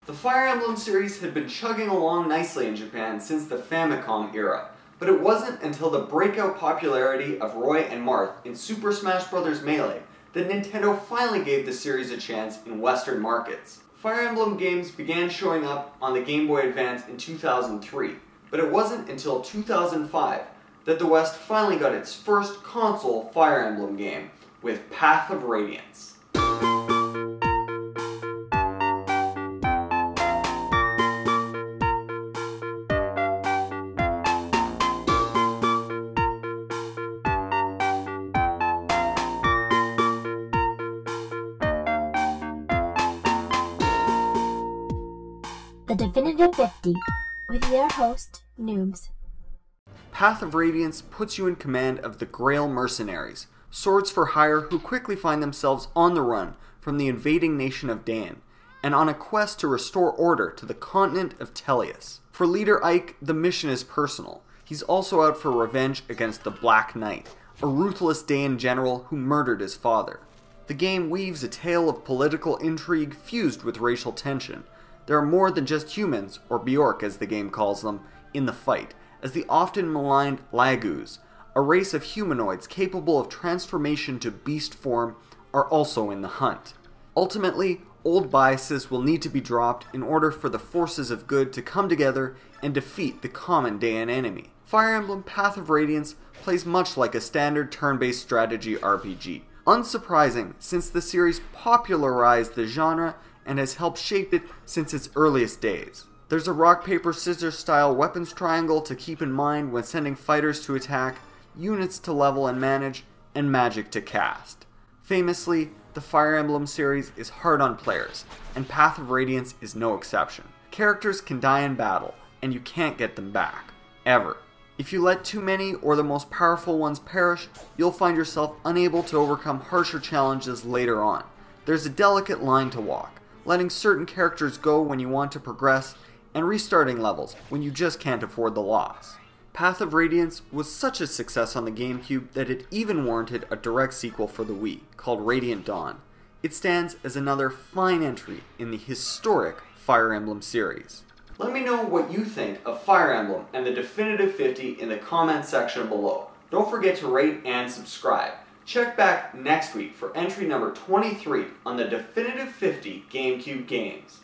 The Fire Emblem series had been chugging along nicely in Japan since the Famicom era, but it wasn't until the breakout popularity of Roy and Marth in Super Smash Bros. Melee that Nintendo finally gave the series a chance in Western markets. Fire Emblem games began showing up on the GameBoy Advance in 2003, but it wasn't until 2005 that the West finally got its first console Fire Emblem game with Path of Radiance. The Definitive 50, with your host, Noobs. Path of Radiance puts you in command of the Greil Mercenaries, swords for hire who quickly find themselves on the run from the invading nation of Daein, and on a quest to restore order to the continent of Tellius. For leader Ike, the mission is personal. He's also out for revenge against the Black Knight, a ruthless Daein general who murdered his father. The game weaves a tale of political intrigue fused with racial tension. There are more than just humans, or Bjork as the game calls them, in the fight, as the often maligned Lagus, a race of humanoids capable of transformation to beast form, are also in the hunt. Ultimately, old biases will need to be dropped in order for the forces of good to come together and defeat the common Daein enemy. Fire Emblem Path of Radiance plays much like a standard turn-based strategy RPG. Unsurprising, since the series popularized the genre and has helped shape it since its earliest days. There's a rock-paper-scissors style weapons triangle to keep in mind when sending fighters to attack, units to level and manage, and magic to cast. Famously, the Fire Emblem series is hard on players, and Path of Radiance is no exception. Characters can die in battle, and you can't get them back. Ever. If you let too many or the most powerful ones perish, you'll find yourself unable to overcome harsher challenges later on. There's a delicate line to walk, letting certain characters go when you want to progress, and restarting levels when you just can't afford the loss. Path of Radiance was such a success on the GameCube that it even warranted a direct sequel for the Wii, called Radiant Dawn. It stands as another fine entry in the historic Fire Emblem series. Let me know what you think of Fire Emblem and the Definitive 50 in the comments section below. Don't forget to rate and subscribe. Check back next week for entry number 23 on the Definitive 50 GameCube games.